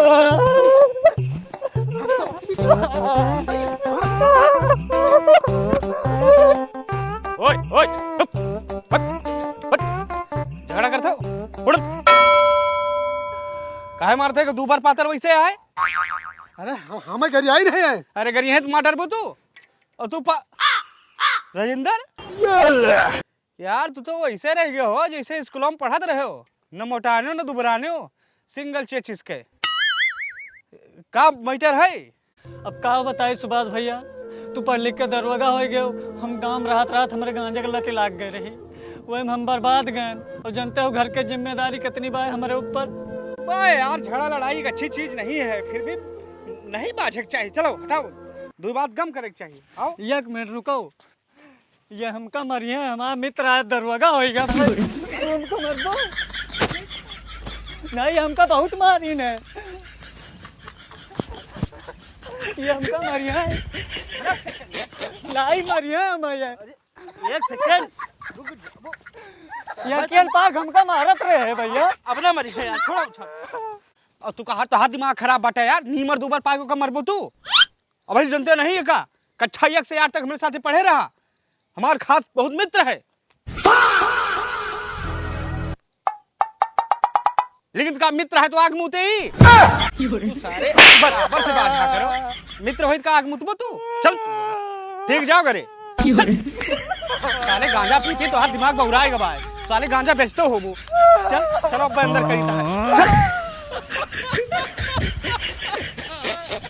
ओए ओए झगड़ा करते हो उड़ काहे मारते हो दो बार पातर वैसे आए। अरे हमें करी आई नहीं है। अरे गरी है टमाटर बो तू और तू राजेंद्र यार तू तो वैसे रह गए हो जैसे स्कूलों में पढ़ाते रहे हो, न मोटाने हो न दुबराने हो, सिंगल चेचिस के का मैटर है। अब का बताए सुभाष भैया, तू पढ़ लिख के दरोगा हो गए, हम गांव रात हमारे गांजे के लती लाग गए रही, वही हम बर्बाद गए। और जानते हो घर के जिम्मेदारी कितनी बार हमारे ऊपर। यार झगड़ा लड़ाई एक अच्छी चीज नहीं है, फिर भी नहीं बाझक चाहिए। चलो हटाओ, दो बात कम करे चाहिए। आओ एक मिनट रुको, ये हमका मरिए, हमारा मित्र आया दरोगा होएगा हमको मर दो। नहीं हमका बहुत मारी ने, ये हमका मरिया लाई मरिया हम एक सेकंड ये अकेल पाक हमका मारत रहे भैया। अब ना मरी है यार, छोड़ो छोड़। और तू कहा तो दिमाग खराब बाटे यार, नीमर दो बार पागो का मरबो तू। अब भाई जानते नहीं है का कक्षा 1 से 8 तक हमारे साथ पढ़े रहा, हमार खास बहुत मित्र है। लेकिन का मित्र है तो आग मुते ही तू सारे बराबर से बात ना करो। मित्र हो तो आग मुतबो तू, चल ठीक जाओ घरे। साले गांजा पी के तो हर दिमाग बौराएगा भाई, साले गांजा बेचते हो वो। चल चलो अब अंदर करी है चल।